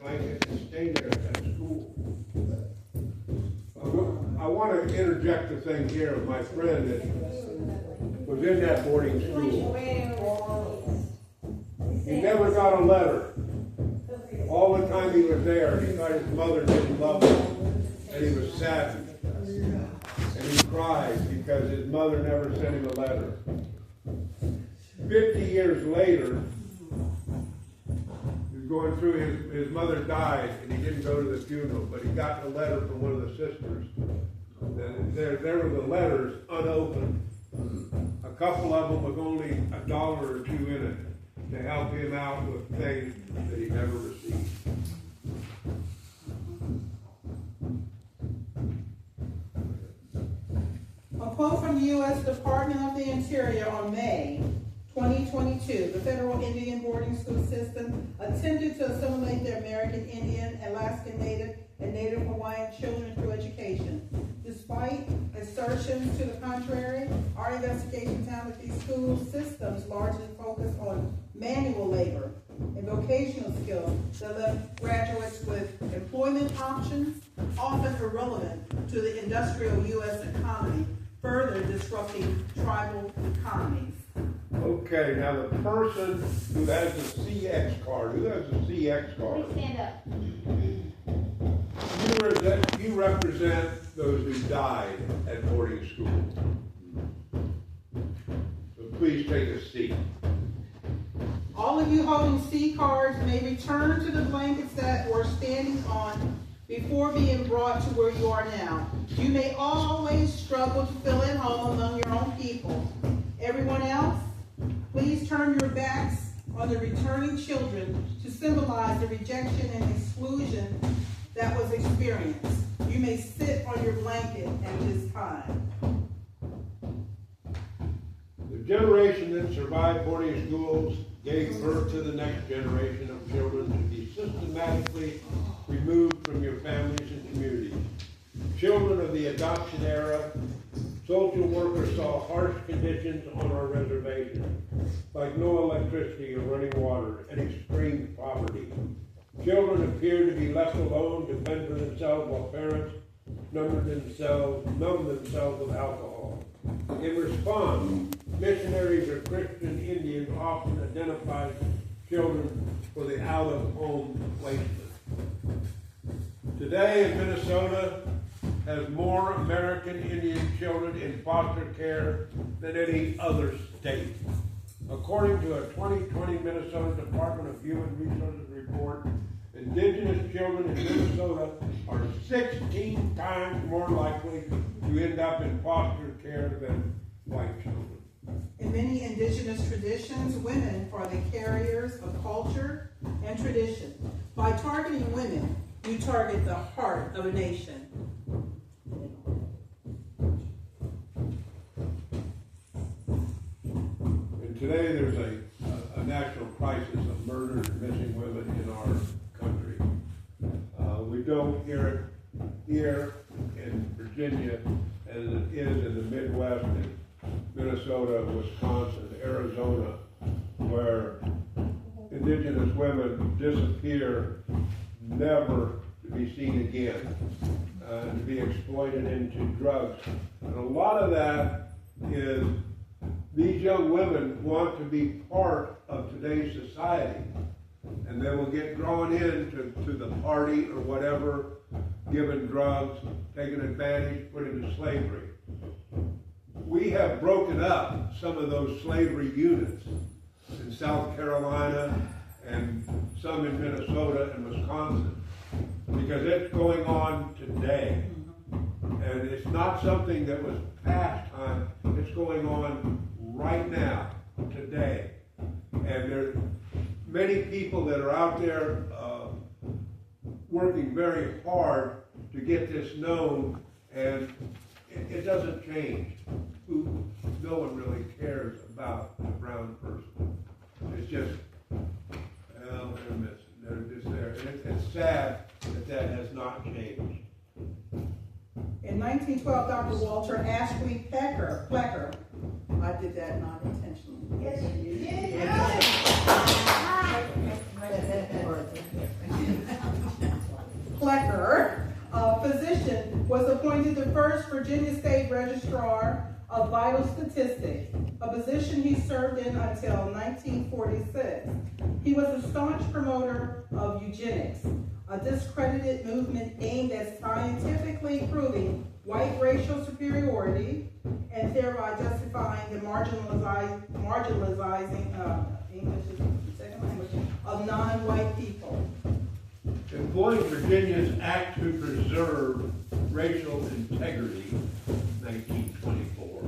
blanket and stay there at school. I want to interject a thing here of my friend that was in that boarding school. He never got a letter. All the time he was there, he thought his mother didn't love him, and he was saddened. And he cried because his mother never sent him a letter. 50 years later, he was going through, his mother died, and he didn't go to the funeral, but he got a letter from one of the sisters. And there were the letters unopened. A couple of them with only $1 or $2 in it to help him out with things that he never received. A quote from the U.S. Department of the Interior on May 2022, the federal Indian boarding school system attempted to assimilate the American Indian, Alaskan Native, and Native Hawaiian children through education. Despite assertions to the contrary, our investigation found that these school systems largely focus on manual labor and vocational skills that left graduates with employment options often irrelevant to the industrial U.S. economy, further disrupting tribal economies. Okay, now the person who has the CX card, Please stand up. You represent those who died at boarding school. So please take a seat. All of you holding C cards may return to the blankets that were standing on before being brought to where you are now. You may always struggle to feel at home among your own people. Everyone else, please turn your backs on the returning children to symbolize the rejection and exclusion that was experienced. You may sit on your blanket at this time. The generation that survived boarding schools gave birth to the next generation of children to be systematically removed from your families and communities. Children of the adoption era, social workers saw harsh conditions on our reservation, like no electricity or running water and extreme poverty. Children appeared to be left alone to fend for themselves while parents numb themselves with alcohol. In response, missionaries or Christian Indians often identified children for the out-of-home placement. Today, Minnesota has more American Indian children in foster care than any other state. According to a 2020 Minnesota Department of Human Resources report, Indigenous children in Minnesota are 16 times more likely to end up in foster care than white children. In many indigenous traditions, women are the carriers of culture and tradition. By targeting women, you target the heart of a nation. And today there's a national crisis of murdered and missing women in our country. We don't hear it here in Virginia as it is in the Midwest, in Minnesota, Wisconsin, Arizona, where indigenous women disappear, never to be seen again, to be exploited into drugs. And a lot of that is these young women want to be part of today's society, and they will get drawn into the party or whatever, given drugs, taken advantage, put into slavery. We have broken up some of those slavery units in South Carolina and some in Minnesota and Wisconsin, because it's going on today. And it's not something that was past time, it's going on right now, today. And there are many people that are out there working very hard to get this known, and it doesn't change. No one really cares about the brown person. It's just, well, they're missing. They're just there. And it's sad that has not changed. In 1912, Dr. Walter Ashby Plecker, I did that not intentionally. Yes, you did. Flecker, a physician, was appointed the first Virginia State Registrar of Vital Statistics, a position he served in until 1946. He was a staunch promoter of eugenics, a discredited movement aimed at scientifically proving white racial superiority and thereby justifying the marginalizing English is the second language, of non-white people. Employing Virginia's Act to Preserve Racial Integrity, 1924,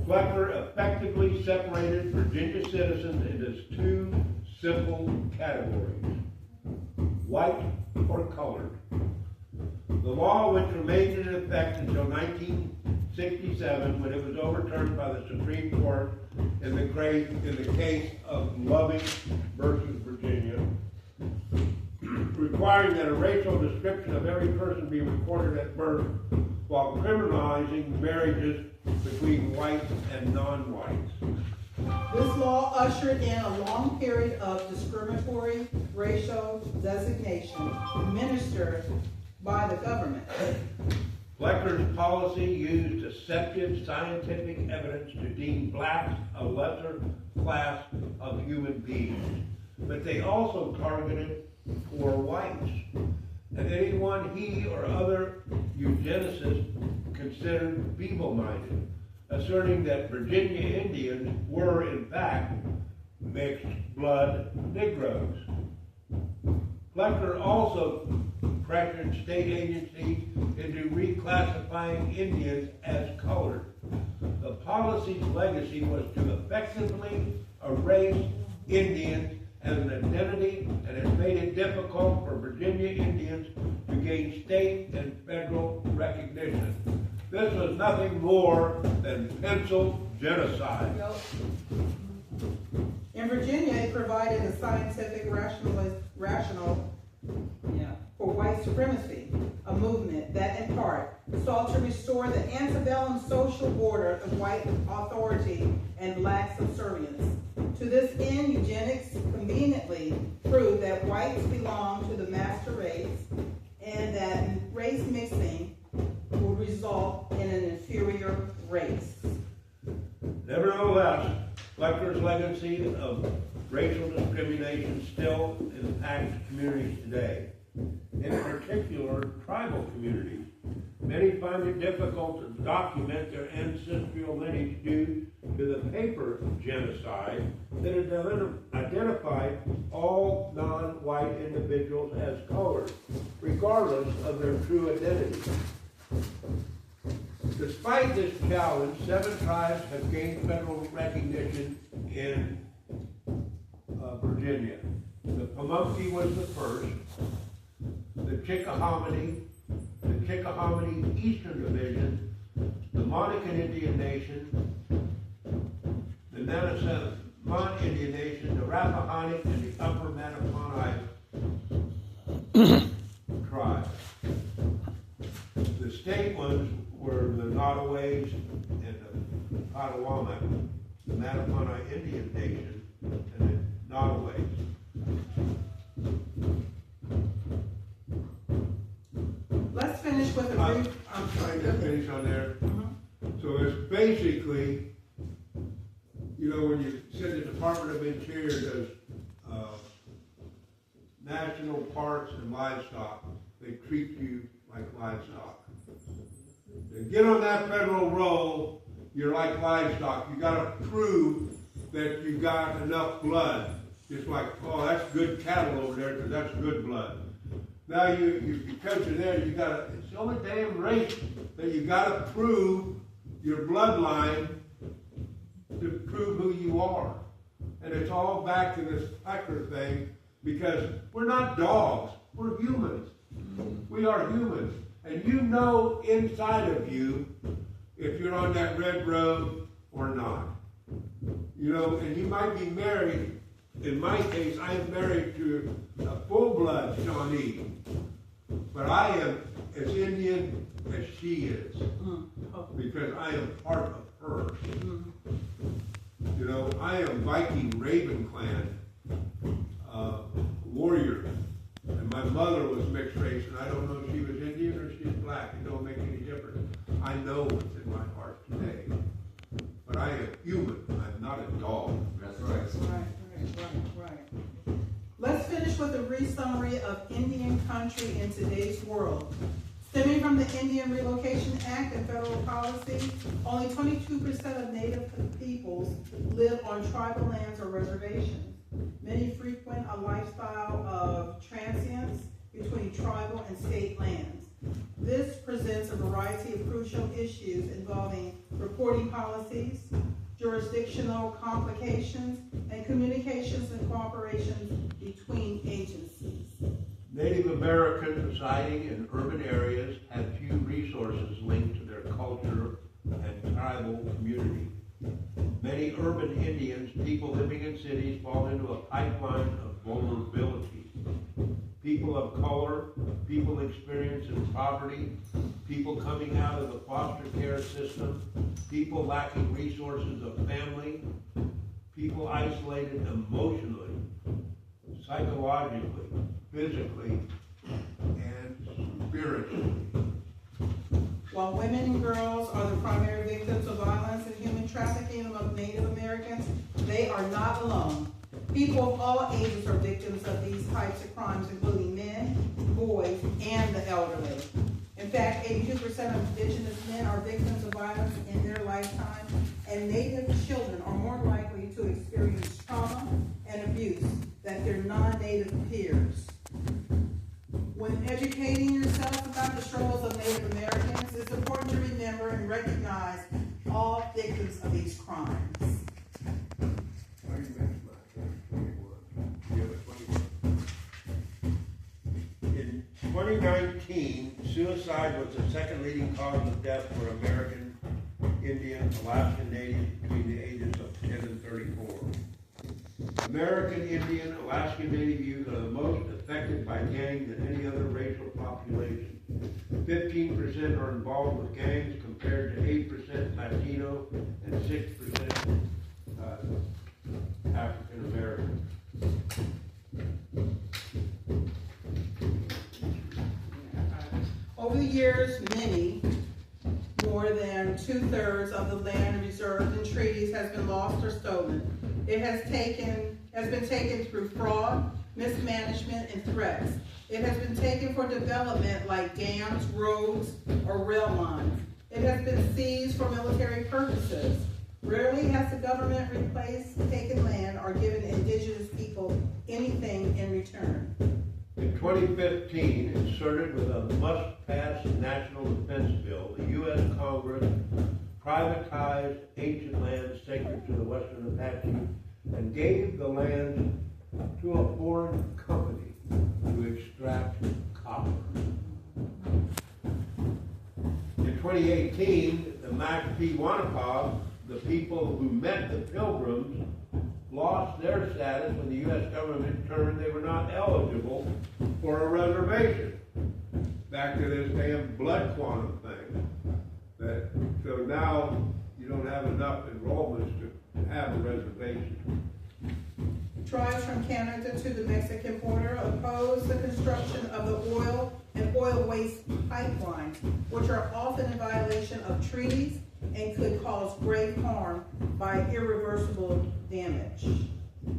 Flecker effectively separated Virginia citizens into two simple categories: white or colored. The law, which remained in effect until 1967, when it was overturned by the Supreme Court in the case of Loving versus Virginia, requiring that a racial description of every person be recorded at birth, while criminalizing marriages between whites and non-whites. This law ushered in a long period of discriminatory racial designation administered by the government. Flecker's policy used deceptive scientific evidence to deem blacks a lesser class of human beings, but they also targeted poor whites and anyone he or other eugenicists considered feeble-minded, asserting that Virginia Indians were in fact mixed blood Negroes. Flecker also pressured state agencies into reclassifying Indians as colored. The policy's legacy was to effectively erase Indians as an identity, and it made it difficult for Virginia Indians to gain state and federal recognition. This was nothing more than pencil genocide. In Virginia, it provided a scientific rationale for white supremacy, a movement that in part sought to restore the antebellum social order of white authority and black subservience. To this end, eugenics conveniently proved that whites belonged to the master race and that race mixing would result in an inferior race. Nevertheless, Flecker's legacy of racial discrimination still impacts communities today, in particular tribal communities. Many find it difficult to document their ancestral lineage due to the paper genocide that identified all non-white individuals as colored, regardless of their true identity. Despite this challenge, 7 tribes have gained federal recognition in Virginia. The Pamunkey was the first, the Chickahominy Eastern Division, the Monacan Indian Nation, the Nansemond Indian Nation, the Rappahannock, and the Upper Mattaponi tribe. The state ones were the Nottaways and the Potawatomi, the Mattaponi Indian Nation, and the Nottaways. Let's finish with a brief. I'm trying to finish on there. So it's basically, when you said the Department of Interior does national parks and livestock, they treat you like livestock. To get on that federal roll, you're like livestock. You got to prove that you got enough blood. Just like, oh, that's good cattle over there because that's good blood. Now because you're there, it's the only damn race that you got to prove your bloodline to prove who you are. And it's all back to this Packer thing, because we're not dogs, we're humans. We are humans. And inside of you if you're on that red road or not. And you might be married. In my case, I am married to a full-blood Shawnee. But I am as Indian as she is. Because I am part of her. I am Viking Raven Clan warrior. And My mother was mixed race, and I don't know if she was Indian or she's black. It don't make any difference. I know what's in my heart today. But I am human. I'm not a dog. That's right. Right. Let's finish with a brief summary of Indian country in today's world. Stemming from the Indian Relocation Act and federal policy, only 22% of Native peoples live on tribal lands or reservations. Many frequent a lifestyle of transience between tribal and state lands. This presents a variety of crucial issues involving reporting policies, jurisdictional complications, and communications and cooperation between agencies. Native Americans residing in urban areas have few resources linked to their culture and tribal community. Many urban Indians, people living in cities, fall into a pipeline of vulnerability. People of color, people experiencing poverty, people coming out of the foster care system, people lacking resources of family, people isolated emotionally, psychologically, physically, and spiritually. While women and girls are the primary victims of violence and human trafficking among Native Americans, they are not alone. People of all ages are victims of these types of crimes, including men, boys, and the elderly. In fact, 82% of Indigenous men are victims of violence in their lifetime, and Native children are more likely to experience trauma and abuse than their non-Native peers. When educating yourself about the struggles of Native Americans, it's important to remember and recognize all victims of these crimes. In 2019, suicide was the second leading cause of death for American Indian, Alaskan Natives between the ages of 10 and 34. American Indian, Alaskan Native youth are the most affected by gangs than any other racial population. 15% are involved with gangs compared to 8% Latino and 6% African American. Over the years, many, more than 2/3 of the land reserved in treaties has been lost or stolen. It has been taken through fraud, mismanagement, and threats. It has been taken for development like dams, roads, or rail lines. It has been seized for military purposes. Rarely has the government replaced taken land or given Indigenous people anything in return. In 2015, inserted with a must-pass national defense bill, the U.S. Congress privatized ancient lands sacred to the Western Apache and gave the land to a foreign company to extract copper. In 2018, the Macpi-Wanapah, the people who met the Pilgrims, lost their status when the U.S. government determined they were not eligible for a reservation. Back to this damn blood quantum thing. So now you don't have enough enrollments to have a reservation. Tribes from Canada to the Mexican border oppose the construction of the oil and oil waste pipelines, which are often in violation of treaties and could cause grave harm by irreversible damage.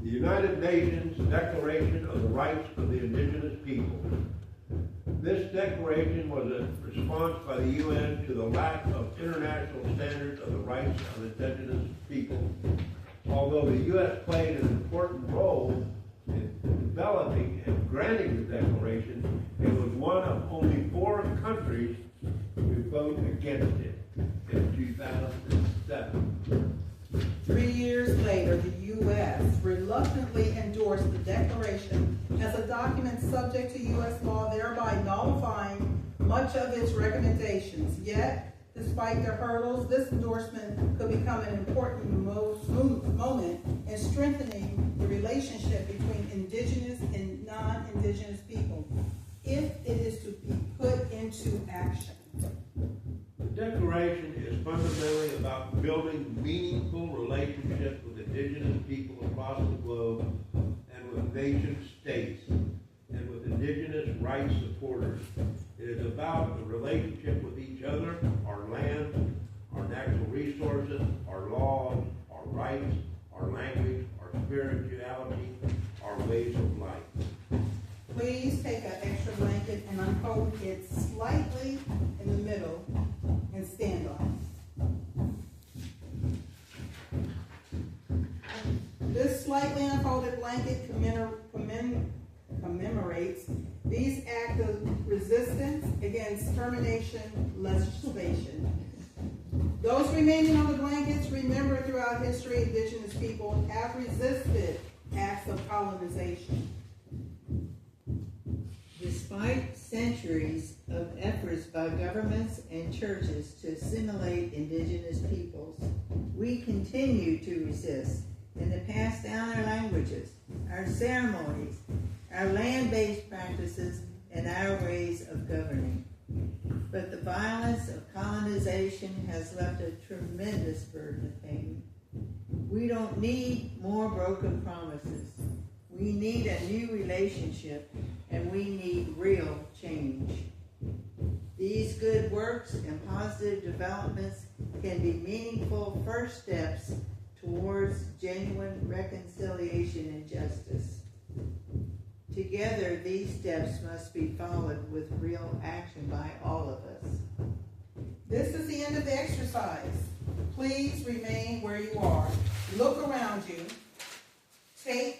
The United Nations Declaration of the Rights of the Indigenous People. This declaration was a response by the UN to the lack of international standards of the rights of Indigenous people. Although the U.S. played an important role in developing and granting the declaration, it was one of only 4 countries to vote against it in 2007. 3 years later, the U.S. reluctantly endorsed the declaration as a document subject to U.S. law, thereby nullifying much of its recommendations. Yet, despite the hurdles, this endorsement could become an important moment in strengthening the relationship between Indigenous and non-Indigenous people, if it is to be put into action. The Declaration is fundamentally about building meaningful relationships with Indigenous people across the globe and with nation states and with Indigenous indigenous rights supporters. It is about the relationship with each other, our land, our natural resources, our laws, our rights, our language, our spirituality, our ways of life. Please take an extra blanket and unfold it slightly in the middle and stand on it. This slightly unfolded blanket commemorates these acts of resistance against termination legislation. Those remaining on the blankets, remember throughout history, indigenous people have resisted acts of colonization. Despite centuries of efforts by governments and churches to assimilate indigenous peoples, we continue to resist and to pass down our languages, our ceremonies, our land-based practices, and our ways of governing. But the violence of colonization has left a tremendous burden of pain. We don't need more broken promises. We need a new relationship, and we need real change. These good works and positive developments can be meaningful first steps towards genuine reconciliation and justice. Together, these steps must be followed with real action by all of us. This is the end of the exercise. Please remain where you are. Look around you. Take